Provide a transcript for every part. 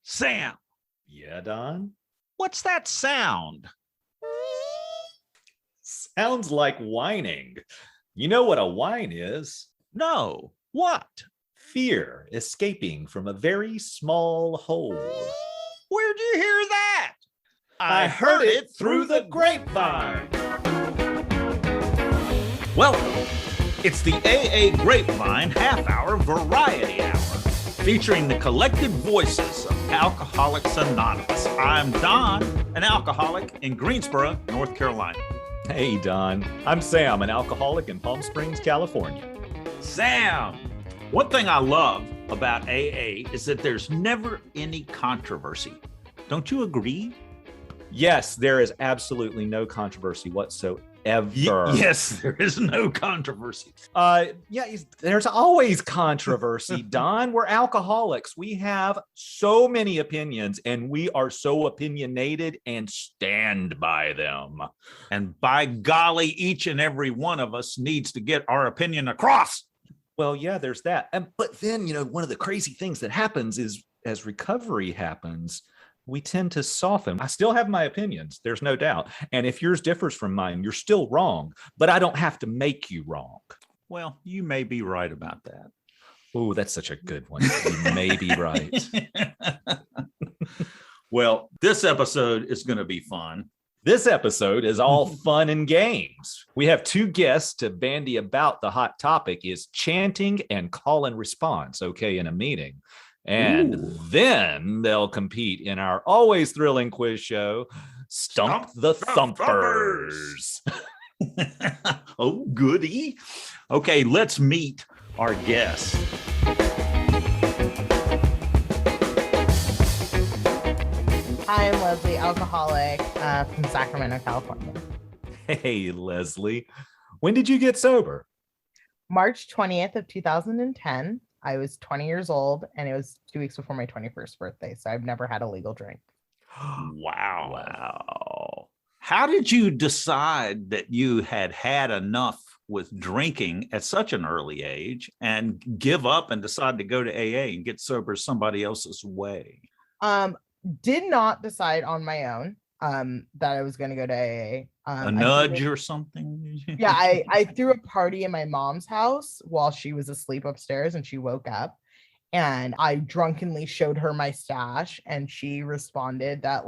Sam, Yeah, Don? what's that sound? Sounds like whining. You know what a whine is? No, what? Fear escaping from a very small hole. Where'd you hear that? I heard it through the grapevine. Welcome. It's the AA Grapevine half-hour variety hour, featuring the collected voices of Alcoholics Anonymous. I'm Don, an alcoholic in Greensboro, North Carolina. Hey, Don. I'm Sam, an alcoholic in Palm Springs, California. Sam, one thing I love about AA is that there's never any controversy. Don't you agree? Yes, there is absolutely no controversy whatsoever. Yes, there is no controversy. There's always controversy, Don. We're alcoholics. We have so many opinions, and we are so opinionated and stand by them. And by golly, each and every one of us needs to get our opinion across. Well, yeah, there's that. But then, one of the crazy things that happens is as recovery happens, we tend to soften. I still have my opinions, there's no doubt. And if yours differs from mine, you're still wrong, but I don't have to make you wrong. Well, you may be right about that. Oh, that's such a good one. You may be right. Well, this episode is going to be fun. This episode is all fun and games. We have two guests to bandy about. The hot topic is chanting and call and response, okay, in a meeting. And then they'll compete in our always thrilling quiz show, Stump the Thumpers. Oh, goody. Okay, let's meet our guests. Hi, I'm Leslie, alcoholic from Sacramento, California. Hey, Leslie. When did you get sober? March 20th of 2010. I was 20 years old, and it was 2 weeks before my 21st birthday, so I've never had a legal drink. Wow. How did you decide that you had enough with drinking at such an early age and give up and decide to go to AA and get sober somebody else's way? Did not decide on my own that I was going to go to AA. A nudge or something? Yeah, I threw a party in my mom's house while she was asleep upstairs, and she woke up, and I drunkenly showed her my stash, and she responded that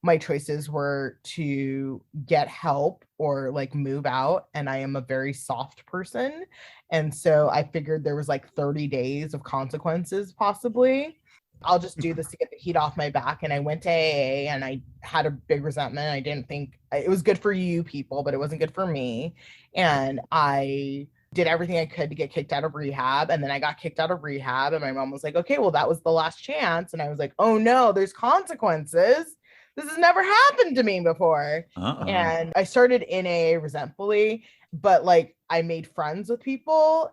my choices were to get help or move out, and I am a very soft person, and so I figured there was 30 days of consequences possibly. I'll just do this to get the heat off my back. And I went to AA, and I had a big resentment. I didn't think it was good for you people, but it wasn't good for me. And I did everything I could to get kicked out of rehab. And then I got kicked out of rehab, and my mom was like, okay, well, that was the last chance. And I was like, oh no, there's consequences. This has never happened to me before. And I started in AA resentfully, but I made friends with people.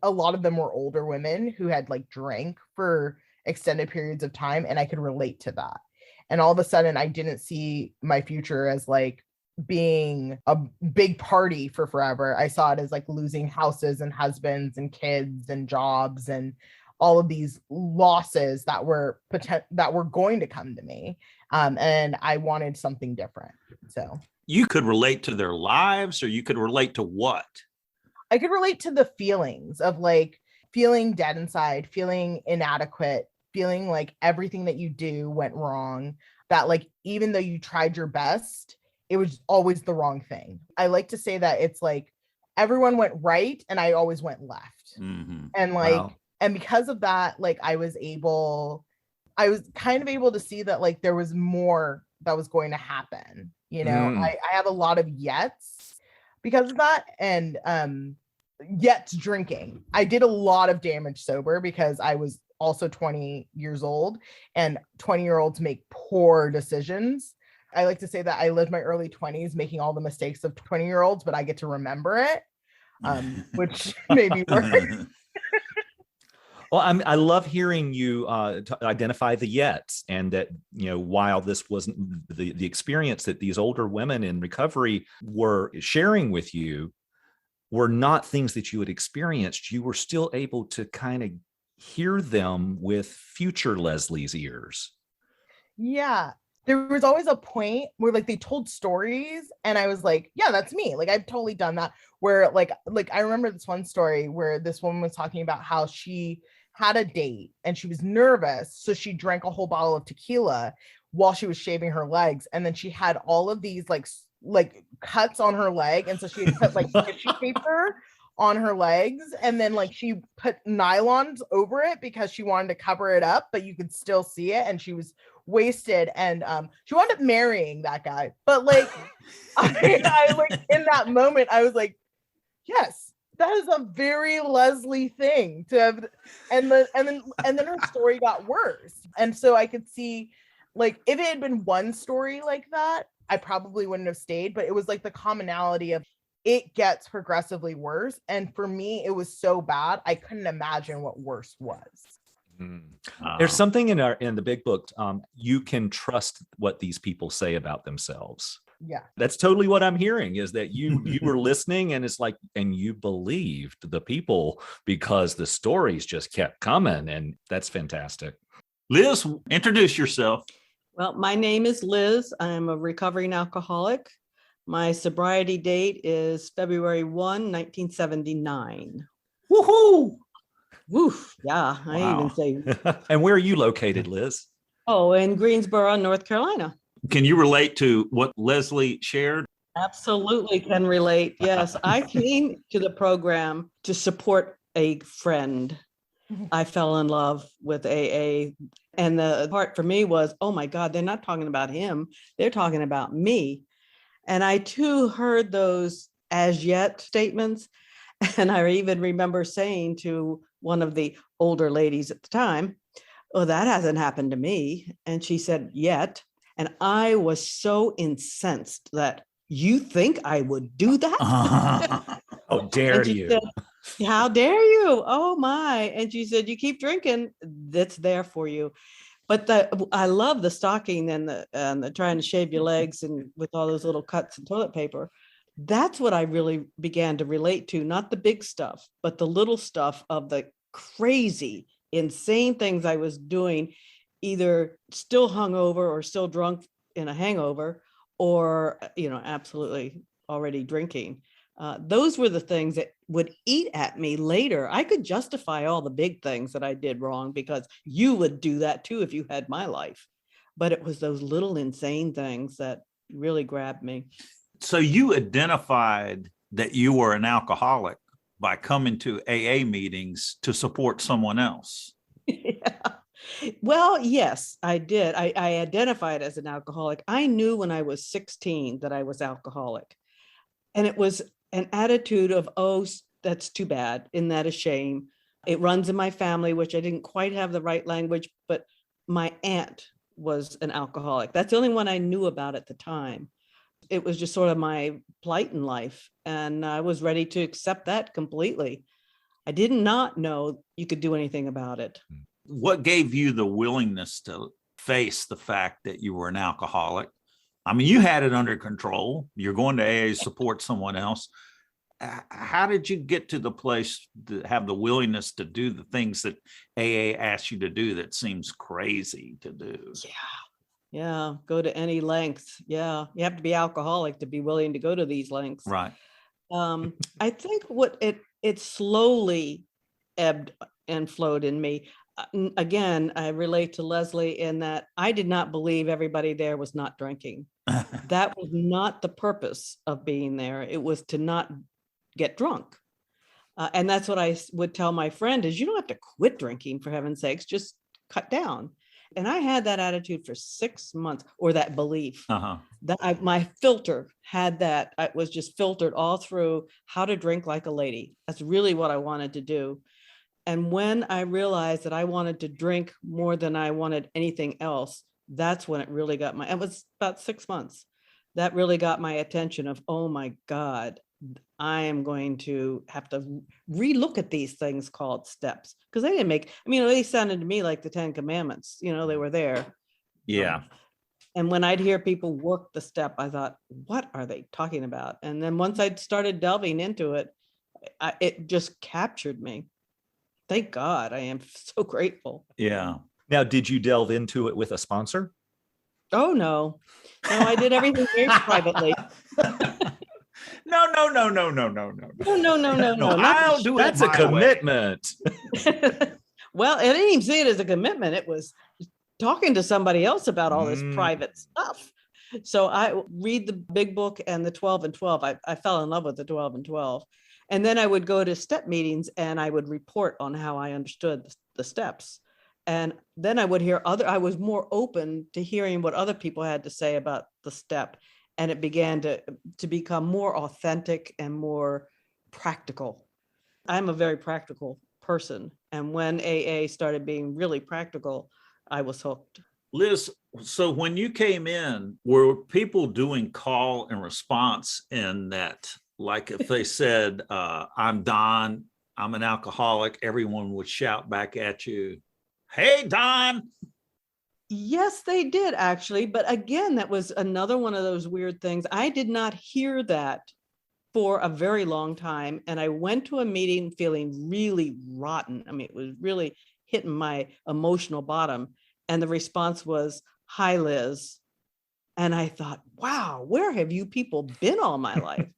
A lot of them were older women who had drank for extended periods of time, and I could relate to that. And all of a sudden I didn't see my future as being a big party for forever. I saw it as losing houses and husbands and kids and jobs and all of these losses that were going to come to me. And I wanted something different. So you could relate to their lives, or you could relate to what? I could relate to the feelings of feeling dead inside, feeling inadequate, feeling like everything that you do went wrong, that even though you tried your best, it was always the wrong thing. I like to say that it's everyone went right and I always went left. Mm-hmm. And Wow. And because of that, I was kind of able to see that there was more that was going to happen. I have a lot of yets because of that. And yet drinking, I did a lot of damage sober because I was also 20 years old, and 20-year-olds make poor decisions. I like to say that I lived my early 20s making all the mistakes of 20-year-olds, but I get to remember it, which made me worse. Well, I love hearing you identify the yets, and that, while this wasn't the experience that these older women in recovery were sharing with you, were not things that you had experienced, you were still able to kind of hear them with future Leslie's ears. Yeah. There was always a point where like they told stories and I was like, yeah, that's me. Like I've totally done that. Where like I remember this one story where this woman was talking about how she had a date and she was nervous. So she drank a whole bottle of tequila while she was shaving her legs. And then she had all of these like cuts on her leg. And so she had put like tissue paper on her legs, and then like she put nylons over it because she wanted to cover it up, but you could still see it, and she was wasted, and she wound up marrying that guy. But like I like in that moment I was like, yes, that is a very Leslie thing to have. And then her story got worse, and so I could see like if it had been one story like that, I probably wouldn't have stayed, but it was like the commonality of it gets progressively worse. And for me, it was so bad, I couldn't imagine what worse was. There's something in the big book. You can trust what these people say about themselves. Yeah. That's totally what I'm hearing, is that you were listening, and it's like, and you believed the people because the stories just kept coming. And that's fantastic. Liz, introduce yourself. Well, my name is Liz. I'm a recovering alcoholic. My sobriety date is February 1, 1979. Woohoo! Woof. Yeah, I Wow. even say. And where are you located, Liz? Oh, in Greensboro, North Carolina. Can you relate to what Leslie shared? Absolutely can relate. Yes, I came to the program to support a friend. I fell in love with AA. And the part for me was, oh my God, they're not talking about him. They're talking about me. And I too heard those as yet statements. And I even remember saying to one of the older ladies at the time, oh, that hasn't happened to me. And she said, yet. And I was so incensed that you think I would do that? Oh, dare she you. said, how dare you? Oh my. And she said, you keep drinking, that's there for you. But I love the stocking and the trying to shave your legs and with all those little cuts and toilet paper. That's what I really began to relate to, not the big stuff, but the little stuff of the crazy, insane things I was doing, either still hungover or still drunk in a hangover, or, absolutely already drinking. Those were the things that would eat at me later. I could justify all the big things that I did wrong because you would do that too if you had my life. But it was those little insane things that really grabbed me. So you identified that you were an alcoholic by coming to AA meetings to support someone else. Yeah. Well, yes, I did. I identified as an alcoholic. I knew when I was 16 that I was alcoholic. And it was an attitude of, oh, that's too bad. Isn't that a shame? It runs in my family, which I didn't quite have the right language, but my aunt was an alcoholic. That's the only one I knew about at the time. It was just sort of my plight in life. And I was ready to accept that completely. I did not know you could do anything about it. What gave you the willingness to face the fact that you were an alcoholic? I mean, you had it under control. You're going to AA to support someone else. How did you get to the place to have the willingness to do the things that AA asks you to do that seems crazy to do? Yeah. Go to any lengths. Yeah. You have to be alcoholic to be willing to go to these lengths. Right. I think what it slowly ebbed and flowed in me. Again, I relate to Leslie in that I did not believe everybody there was not drinking. That was not the purpose of being there. It was to not get drunk. And that's what I would tell my friend is you don't have to quit drinking, for heaven's sakes, just cut down. And I had that attitude for 6 months, or that belief. That my filter had that. I was just filtered all through how to drink like a lady. That's really what I wanted to do. And when I realized that I wanted to drink more than I wanted anything else, that's when it really got it was about 6 months. That really got my attention of, oh my God, I am going to have to relook at these things called steps. Because they didn't they sounded to me like the 10 Commandments, they were there. Yeah. And when I'd hear people work the step, I thought, what are they talking about? And then once I started delving into it, it just captured me. Thank God. I am so grateful. Yeah. Now, did you delve into it with a sponsor? Oh, no. No, I did everything very privately. No. No. I'll do it. That's a my way. commitment. Well, I didn't even see it as a commitment. It was talking to somebody else about all this Mm. private stuff. So I read the big book and the 12 and 12. I fell in love with the 12 and 12. And then I would go to step meetings and I would report on how I understood the steps. And then I would hear I was more open to hearing what other people had to say about the step. And it began to become more authentic and more practical. I'm a very practical person. And when AA started being really practical, I was hooked. Liz, so when you came in, were people doing call and response in that? Like if they said, I'm Don, I'm an alcoholic, everyone would shout back at you, hey, Don. Yes, they did actually. But again, that was another one of those weird things. I did not hear that for a very long time. And I went to a meeting feeling really rotten. I mean, it was really hitting my emotional bottom. And the response was, hi, Liz. And I thought, wow, where have you people been all my life?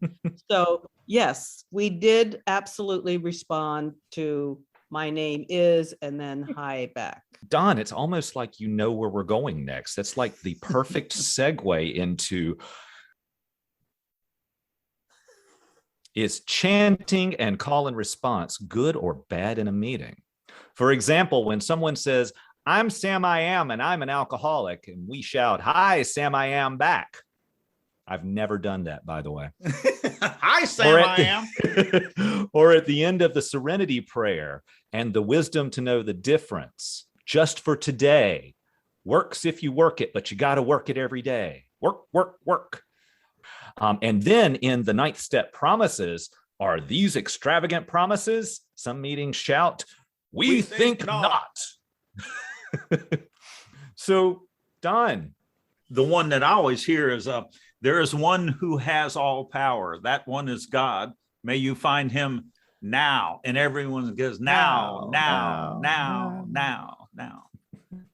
So yes, we did absolutely respond to my name is, and then hi back. Don, it's almost like you know where we're going next. That's like the perfect segue into, is chanting and call and response good or bad in a meeting? For example, when someone says, I'm Sam I Am and I'm an alcoholic, and we shout, hi, Sam I Am back. I've never done that, by the way. Hi, Sam I Am. Or at the end of the serenity prayer, and the wisdom to know the difference. Just for today. Works if you work it, but you got to work it every day. Work, work, work. And then in the 9th step promises, are these extravagant promises? Some meetings shout, we think not. So, Don. The one that I always hear is, there is one who has all power. That one is God. May you find him now. And everyone goes, now.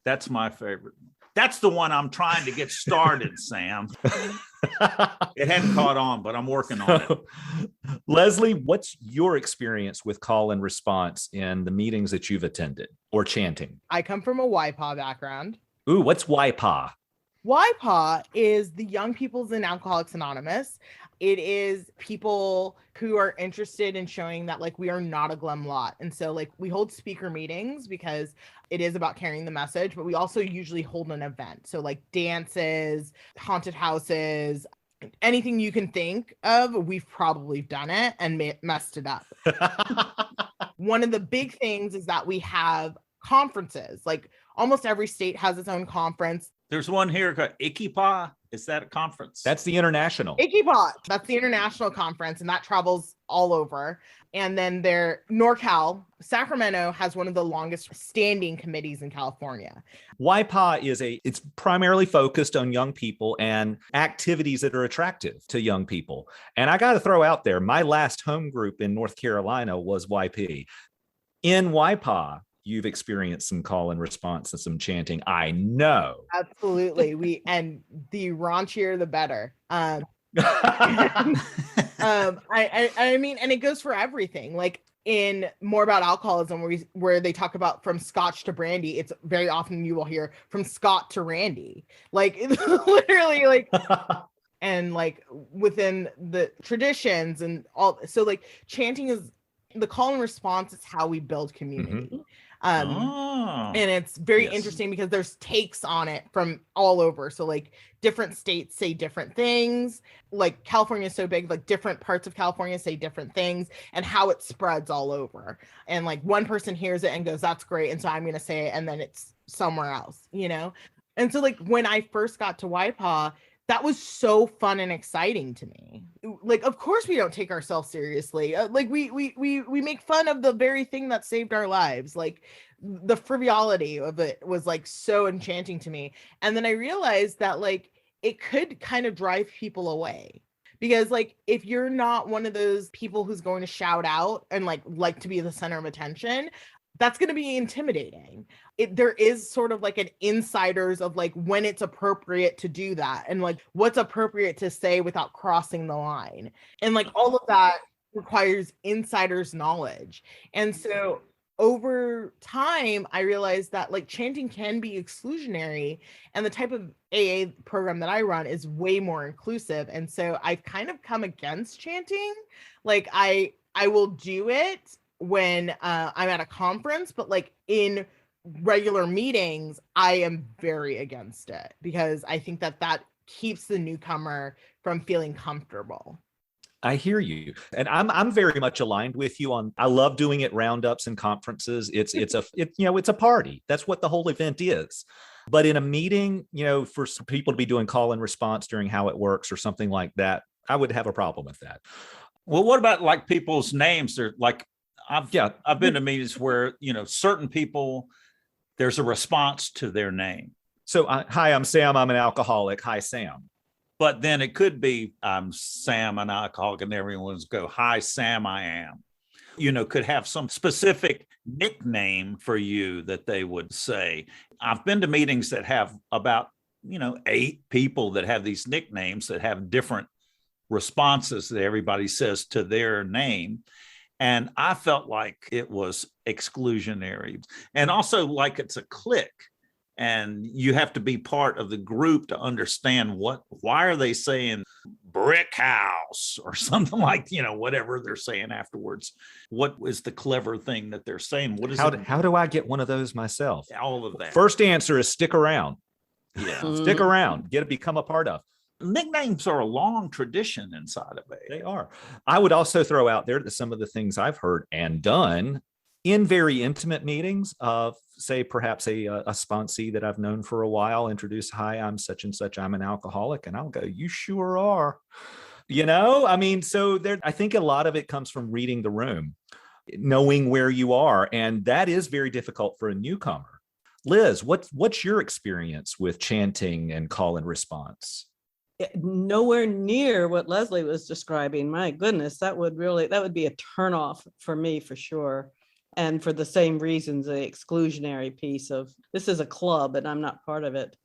That's my favorite. That's the one I'm trying to get started, Sam. It hadn't caught on, but I'm working on it. Leslie, what's your experience with call and response in the meetings that you've attended, or chanting? I come from a YPA background. Ooh, what's YPA? YPA is the Young People's in Alcoholics Anonymous. It is people who are interested in showing that like we are not a glum lot. And so like we hold speaker meetings because it is about carrying the message, but we also usually hold an event. So like dances, haunted houses, anything you can think of, we've probably done it and messed it up. One of the big things is that we have conferences. Like almost every state has its own conference. There's one here called IKIPA. Is that a conference? That's the international. IKIPA. That's the international conference, and that travels all over. And then NorCal, Sacramento has one of the longest standing committees in California. YPA it's primarily focused on young people and activities that are attractive to young people. And I got to throw out there, my last home group in North Carolina was YP. In YPA, you've experienced some call and response and some chanting. I know. Absolutely. And the raunchier, the better. I mean, and it goes for everything. Like in More About Alcoholism, where they talk about from scotch to brandy, it's very often you will hear from Scott to Randy. Like literally like and like within the traditions and all. So like chanting is the call and response is how we build community. Mm-hmm. And it's very interesting because there's takes on it from all over. So like different states say different things. Like California is so big, like different parts of California say different things, and how it spreads all over. And like one person hears it and goes, that's great. And so I'm going to say it, and then it's somewhere else, you know? And so like when I first got to YPA, that was so fun and exciting to me. Like, of course we don't take ourselves seriously. Like we make fun of the very thing that saved our lives. Like the frivolity of it was like so enchanting to me. And then I realized that like it could kind of drive people away. Because like if you're not one of those people who's going to shout out and like to be the center of attention, that's going to be intimidating. There is sort of like an insiders of like when it's appropriate to do that and like what's appropriate to say without crossing the line. And like all of that requires insiders knowledge. And so over time, I realized that like chanting can be exclusionary, and the type of AA program that I run is way more inclusive. And so I've kind of come against chanting. Like I will do it when I'm at a conference, but like in regular meetings, I am very against it because I think that keeps the newcomer from feeling comfortable. I hear you. And I'm very much aligned with you on, I love doing it roundups and conferences. It's a party. That's what the whole event is. But in a meeting, for some people to be doing call and response during how it works or something like that, I would have a problem with that. Well, what about like people's names? They're like, I've been to meetings where, certain people, there's a response to their name. So, hi, I'm Sam. I'm an alcoholic. Hi, Sam. But then it could be, I'm Sam, an alcoholic, and everyone's go, hi, Sam, I am. Could have some specific nickname for you that they would say. I've been to meetings that have about, 8 people that have these nicknames that have different responses that everybody says to their name. And I felt like it was exclusionary. And also like it's a clique. And you have to be part of the group to understand why are they saying brick house or something like, whatever they're saying afterwards. What is the clever thing that they're saying? What is how do I get one of those myself? All of that. First answer is stick around. Yeah. Stick around, become a part of. Nicknames are a long tradition inside of it. They are. I would also throw out there that some of the things I've heard and done in very intimate meetings of, say, perhaps a sponsee that I've known for a while introduce, hi, I'm such and such, I'm an alcoholic. And I'll go, you sure are. So I think a lot of it comes from reading the room, knowing where you are. And that is very difficult for a newcomer. Liz, what's your experience with chanting and call and response? Nowhere near what Leslie was describing. My goodness, that would be a turnoff for me for sure. And for the same reasons, the exclusionary piece of this is a club and I'm not part of it.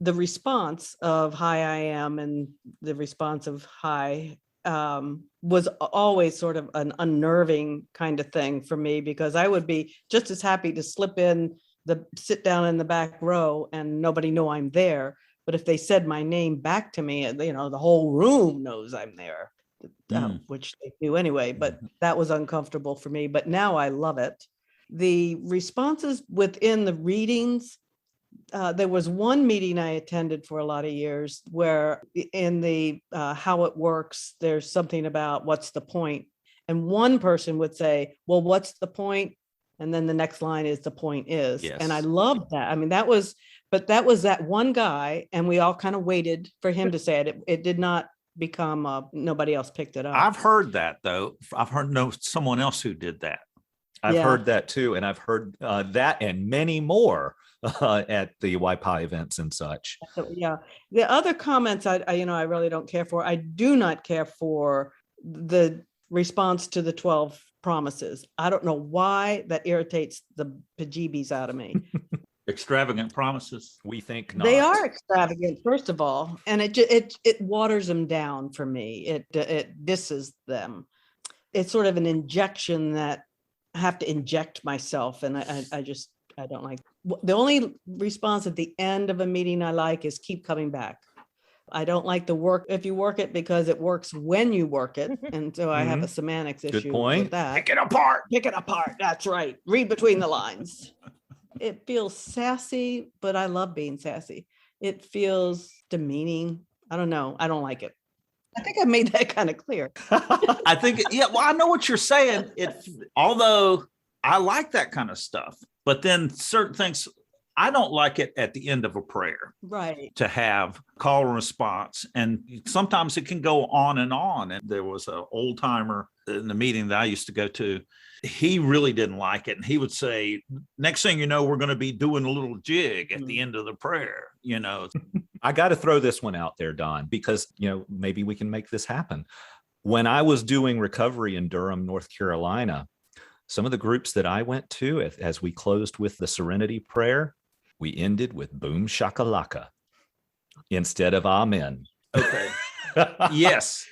The response of hi, I am, and the response of hi was always sort of an unnerving kind of thing for me, because I would be just as happy to sit down in the back row and nobody know I'm there. But if they said my name back to me, the whole room knows I'm there. Which they do anyway, but that was uncomfortable for me. But now I love it. The responses within the readings, there was one meeting I attended for a lot of years where in the how it works, there's something about what's the point. And one person would say, well, what's the point? And then the next line is the point is. Yes. And I loved that. I mean, that was that one guy, and we all kind of waited for him to say it. It did not become nobody else picked it up. I've heard that though. I've heard someone else who did that. I've heard that too. And I've heard that and many more at the YPI events and such. So, yeah. The other comments I really don't care for. I do not care for the response to the 12 promises. I don't know why that irritates the bejeebies out of me. Extravagant promises? We think not. They are extravagant, first of all, and it waters them down for me. It disses them. It's sort of an injection that I have to inject myself, and I don't like. The only response at the end of a meeting I like is keep coming back. I don't like the work if you work it because it works when you work it, and so I have a semantics issue with that. Pick it apart. Pick it apart. That's right. Read between the lines. It feels sassy, but I love being sassy. It feels demeaning. I don't know. I don't like it. I think I made that kind of clear. I think, I know what you're saying. Although I like that kind of stuff, but then certain things, I don't like it at the end of a prayer. Right. To have call and response. And sometimes it can go on. And there was an old timer in the meeting that I used to go to. He really didn't like it. And he would say, next thing you know, we're going to be doing a little jig at the end of the prayer, I got to throw this one out there, Don, because, maybe we can make this happen. When I was doing recovery in Durham, North Carolina, Some of the groups that I went to, as we closed with the Serenity Prayer, we ended with boom shakalaka instead of amen. Okay. Yes.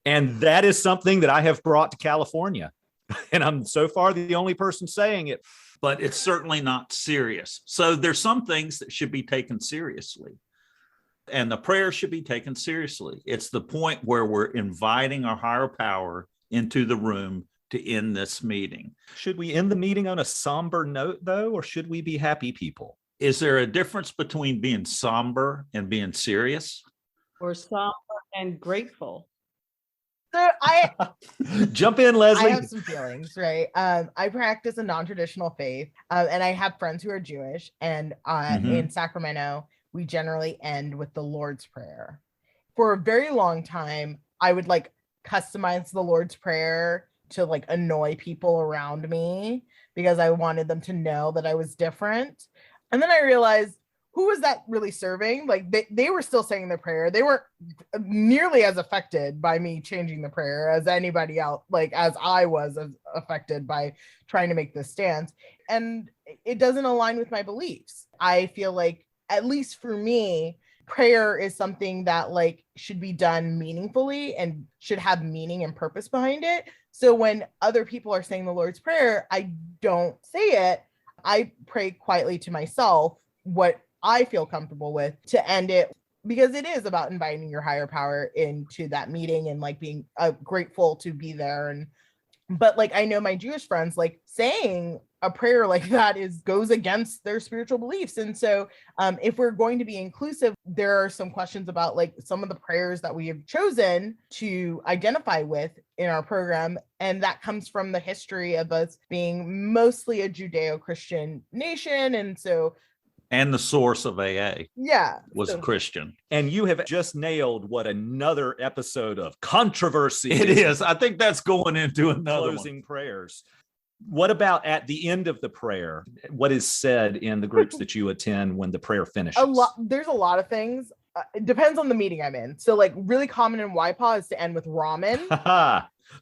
And that is something that I have brought to California. And I'm so far the only person saying it. But it's certainly not serious. So there's some things that should be taken seriously. And the prayer should be taken seriously. It's the point where we're inviting our higher power into the room to end this meeting. Should we end the meeting on a somber note, though, or should we be happy people? Is there a difference between being somber and being serious? Or somber and grateful. So Jump in, I Leslie. have some feelings, right? I practice a non-traditional faith, and I have friends who are Jewish, and in Sacramento, we generally end with the Lord's Prayer. For a very long time, I would like customize the Lord's Prayer to like annoy people around me because I wanted them to know that I was different. And then I realized, who was that really serving? Like they were still saying the prayer. They weren't nearly as affected by me changing the prayer as anybody else, like as I was affected by trying to make this stance. And it doesn't align with my beliefs. I feel like, at least for me, prayer is something that like should be done meaningfully and should have meaning and purpose behind it. So when other people are saying the Lord's Prayer, I don't say it. I pray quietly to myself what I feel comfortable with to end it, because it is about inviting your higher power into that meeting and like being grateful to be there. But like, I know my Jewish friends, like saying a prayer like that goes against their spiritual beliefs. And so if we're going to be inclusive, there are some questions about like some of the prayers that we have chosen to identify with in our program. And that comes from the history of us being mostly a Judeo-Christian nation. And the source of AA was Christian. And you have just nailed what another episode of controversy it is. I think that's going into another closing prayers. What about at the end of the prayer? What is said in the groups that you attend when the prayer finishes? There's a lot of things. It depends on the meeting I'm in. So like really common in YPA is to end with ramen.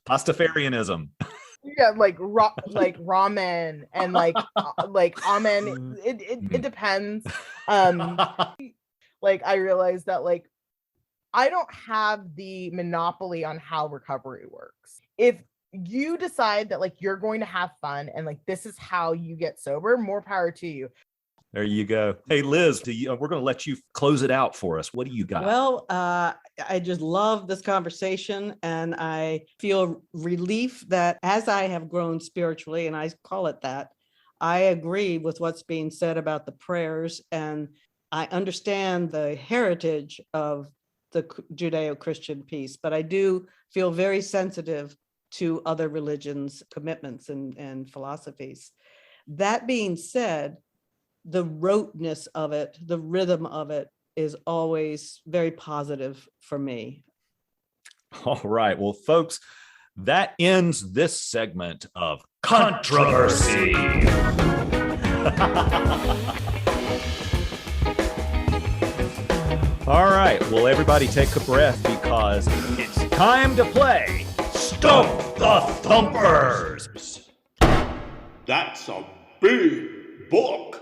Pastafarianism. Yeah, like ramen and like amen. It depends. Like I realized that like I don't have the monopoly on how recovery works. If you decide that like you're going to have fun and like this is how you get sober, more power to you. There you go. Hey, Liz, we're going to let you close it out for us. What do you got? Well, I just love this conversation, and I feel relief that as I have grown spiritually, and I call it that, I agree with what's being said about the prayers, and I understand the heritage of the Judeo-Christian piece, but I do feel very sensitive to other religions' commitments and philosophies. That being said, the roteness of it, the rhythm of it is always very positive for me. All right. Well, folks, that ends this segment of controversy. All right. Well, everybody take a breath because it's time to play Stump the Thumpers. That's a big book.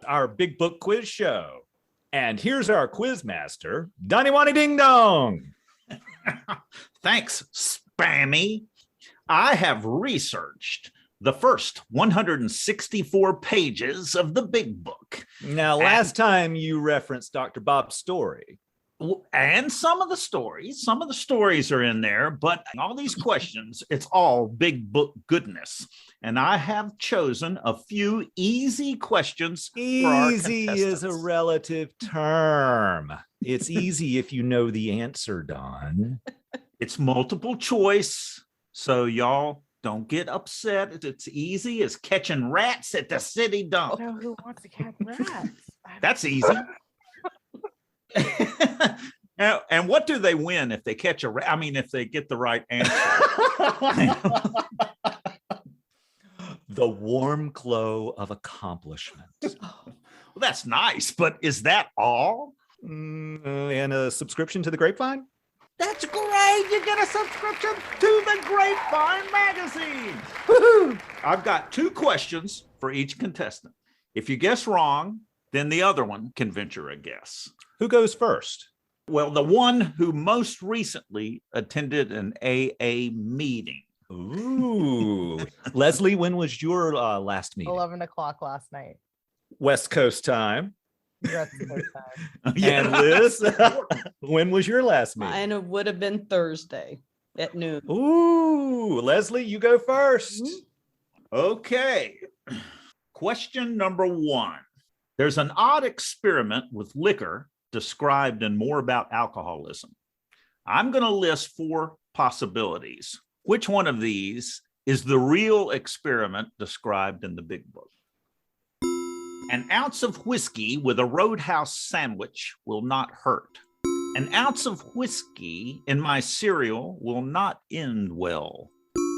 Our big book quiz show. And here's our quiz master, Donnie Wani Ding Dong. Thanks, Spammy. I have researched the first 164 pages of the big book. Now, last time you referenced Dr. Bob's story. And some of the stories are in there, but all these questions, it's all big book goodness. And I have chosen a few easy questions. Easy is a relative term. It's easy if you know the answer, Don. It's multiple choice, so y'all don't get upset. It's easy as catching rats at the city dump. No, who wants to catch rats? That's easy. And what do they win if they catch a rat? I mean, if they get the right answer. The warm glow of accomplishment. Well, that's nice, but is that all? And a subscription to the Grapevine? That's great. You get a subscription to the Grapevine magazine. Woo-hoo. I've got 2 questions for each contestant. If you guess wrong, then the other one can venture a guess. Who goes first? Well, the one who most recently attended an AA meeting. Ooh. Leslie, when was your last meeting? 11 o'clock last night. West Coast time. That's the first time. And Liz, when was your last meeting? And it would have been Thursday at noon. Ooh, Leslie, you go first. Okay. Question number 1. There's an odd experiment with liquor described in More About Alcoholism. I'm going to list 4 possibilities. Which one of these is the real experiment described in the big book? An ounce of whiskey with a Roadhouse sandwich will not hurt. An ounce of whiskey in my cereal will not end well.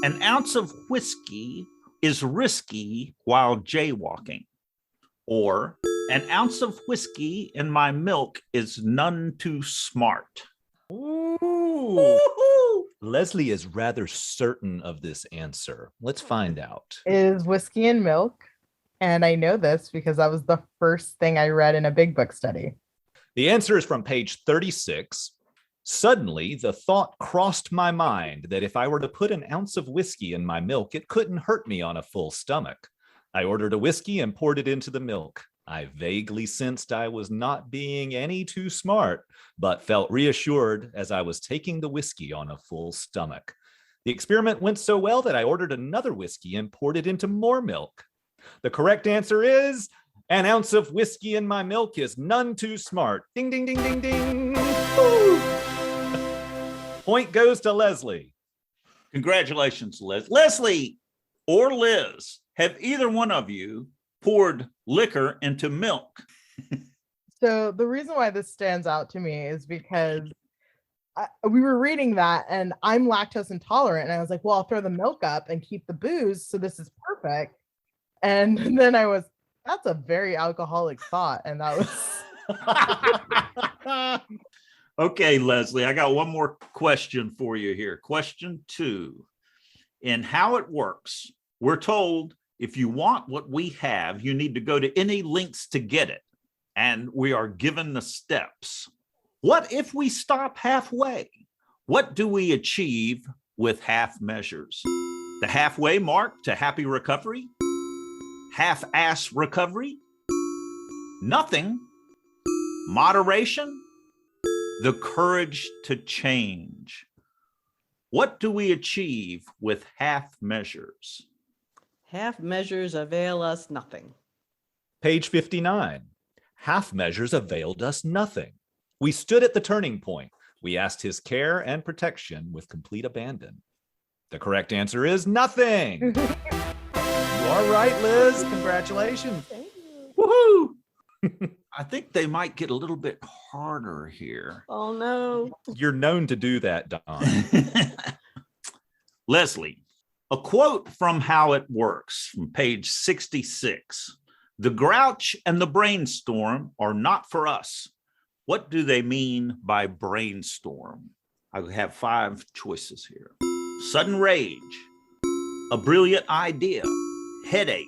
An ounce of whiskey is risky while jaywalking. Or an ounce of whiskey in my milk is none too smart. Ooh. Woo-hoo! Leslie is rather certain of this answer. Let's find out. It is whiskey and milk. And I know this because that was the first thing I read in a big book study. The answer is from page 36. Suddenly, the thought crossed my mind that if I were to put an ounce of whiskey in my milk, it couldn't hurt me on a full stomach. I ordered a whiskey and poured it into the milk. I vaguely sensed I was not being any too smart, but felt reassured as I was taking the whiskey on a full stomach. The experiment went so well that I ordered another whiskey and poured it into more milk. The correct answer is an ounce of whiskey in my milk is none too smart. Ding, ding, ding, ding, ding. Woo! Point goes to Leslie. Congratulations, Liz. Leslie or Liz, have either one of you poured liquor into milk? So the reason why this stands out to me is because we were reading that and I'm lactose intolerant. And I was like, well, I'll throw the milk up and keep the booze. So this is perfect. And then that's a very alcoholic thought. And that was. Okay, Leslie, I got one more question for you here. Question 2. In How It Works, we're told if you want what we have, you need to go to any lengths to get it. And we are given the steps. What if we stop halfway? What do we achieve with half measures? The halfway mark to happy recovery? Half-ass recovery? Nothing? Moderation? The courage to change. What do we achieve with half measures? Half measures avail us nothing. Page 59. Half measures availed us nothing. We stood at the turning point. We asked his care and protection with complete abandon. The correct answer is nothing. You are right, Liz. Congratulations. Woohoo! I think they might get a little bit harder here. Oh, no. You're known to do that, Don. Leslie, a quote from How It Works from page 66. The grouch and the brainstorm are not for us. What do they mean by brainstorm? I have 5 choices here. Sudden rage, a brilliant idea, headache,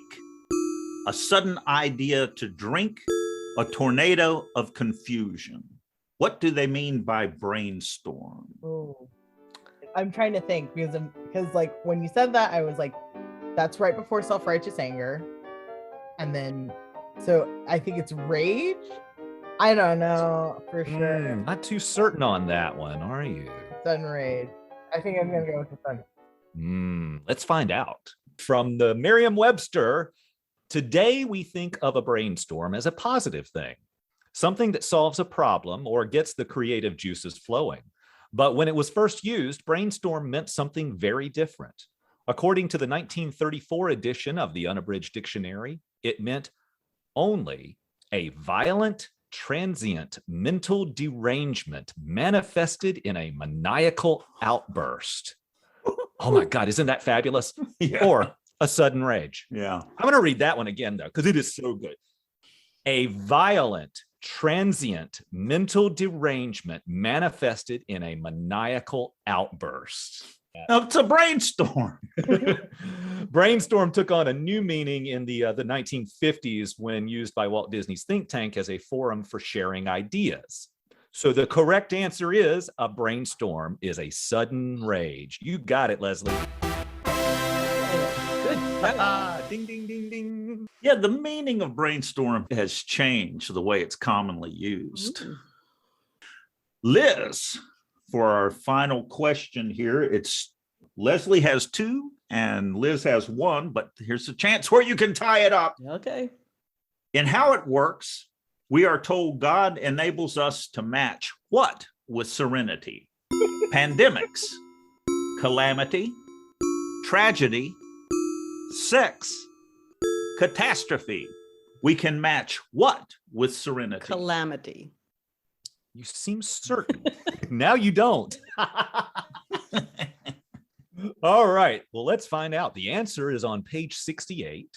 a sudden idea to drink, a tornado of confusion. What do they mean by brainstorm? Oh, I'm trying to think because like when you said that, I was like, that's right before self-righteous anger. And then, so I think it's rage. I don't know for sure. Not too certain on that one, are you? Sudden rage. I think I'm going to go with the sudden. Let's find out. From the Merriam-Webster, today we think of a brainstorm as a positive thing, something that solves a problem or gets the creative juices flowing. But when it was first used, brainstorm meant something very different. According to the 1934 edition of the Unabridged Dictionary, it meant only a violent, transient mental derangement manifested in a maniacal outburst. Oh my God, isn't that fabulous? Yeah. Or a sudden rage. Yeah. I'm going to read that one again, though, because it is so good. A violent, transient mental derangement manifested in a maniacal outburst. It's a brainstorm. Brainstorm took on a new meaning in the 1950s when used by Walt Disney's think tank as a forum for sharing ideas. So the correct answer is a brainstorm is a sudden rage. You got it, Leslie. Ding, ding, ding, ding. Yeah, the meaning of brainstorm has changed the way it's commonly used. Liz, for our final question here, it's Leslie has 2 and Liz has 1, but here's a chance where you can tie it up. Okay. In How It Works, we are told God enables us to match what with serenity? Pandemics, calamity, tragedy, sex, catastrophe. We can match what with serenity? Calamity. You seem certain. Now you don't. All right. Well, let's find out. The answer is on page 68.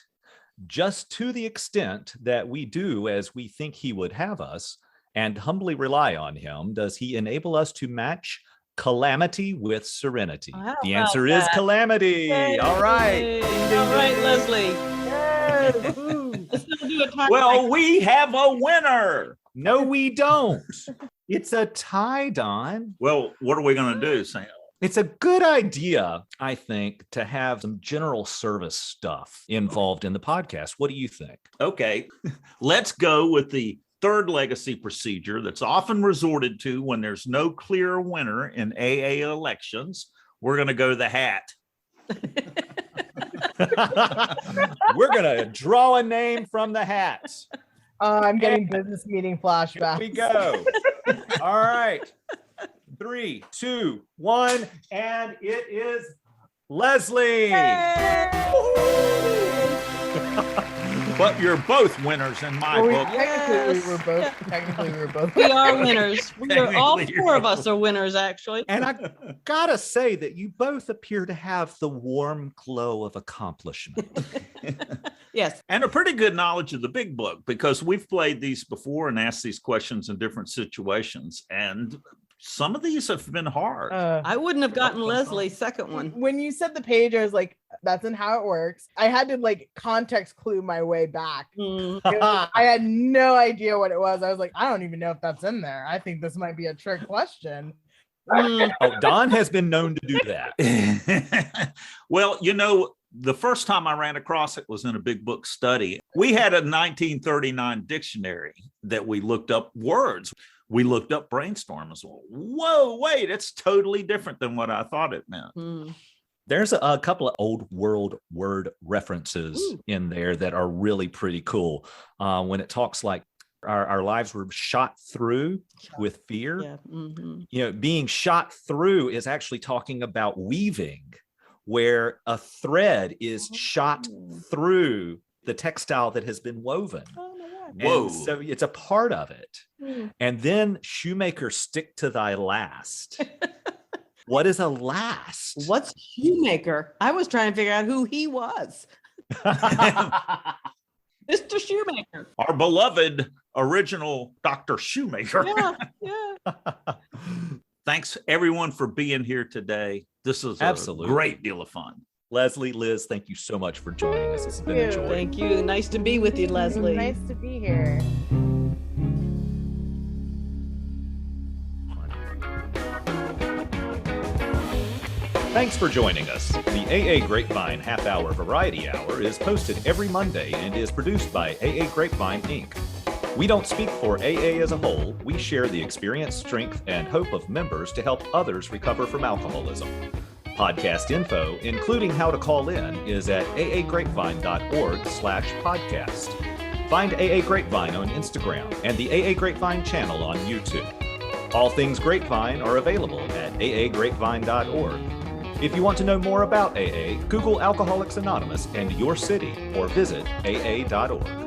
Just to the extent that we do as we think he would have us and humbly rely on him, does he enable us to match calamity with serenity? How The about answer is that? calamity. All right. Yay. Ding, ding, All right, ding. Leslie. Yes. Let's not do a tie. Well, we have a winner. No, we don't. It's a tie, Don. Well, what are we going to do, Sam? It's a good idea, I think, to have some general service stuff involved in the podcast. What do you think? Okay, let's go with the third legacy procedure that's often resorted to when there's no clear winner in AA elections. We're going to go the hat. We're going to draw a name from the hat. I'm getting business meeting flashbacks. Here we go. All right. 3, 2, 1, and it is Leslie. But you're both winners in my Well, book. technically we were both. We are winners. All Technically, 4 of us are winners, actually. And I gotta say that you both appear to have the warm glow of accomplishment. Yes. And a pretty good knowledge of the big book, because we've played these before and asked these questions in different situations. And some of these have been hard. I wouldn't have gotten Leslie's second one. When you said the page, I was like, that's in How It Works. I had to like context clue my way back. Mm. I had no idea what it was. I was like, I don't even know if that's in there. I think this might be a trick question. Mm. Oh, Don has been known to do that. Well, you know, the first time I ran across it was in a big book study. We had a 1939 dictionary that we looked up words. We looked up brainstorm as well. Whoa, wait, it's totally different than what I thought it meant. Mm. There's a couple of old world word references in there that are really pretty cool. When it talks like our lives were shot through with fear. Yeah. Mm-hmm. You know, being shot through is actually talking about weaving, where a thread is shot through the textile that has been woven. Oh, my God. Whoa. And so it's a part of it. Mm. And then shoemaker, stick to thy last. What is a last? What's Shoemaker? I was trying to figure out who he was. Mr. Shoemaker. Our beloved original Dr. Shoemaker. Yeah, yeah. Thanks everyone for being here today. This is Absolutely. a great deal of fun. Leslie, Liz, thank you so much for joining us. It's been a joy. Thank you. Nice to be with you, Leslie. Nice to be here. Thanks for joining us. The AA Grapevine Half-Hour Variety Hour is posted every Monday and is produced by AA Grapevine, Inc. We don't speak for AA as a whole. We share the experience, strength, and hope of members to help others recover from alcoholism. Podcast info, including how to call in, is at aagrapevine.org/podcast. Find AA Grapevine on Instagram and the AA Grapevine channel on YouTube. All things Grapevine are available at aagrapevine.org. If you want to know more about AA, Google Alcoholics Anonymous and your city or visit aa.org.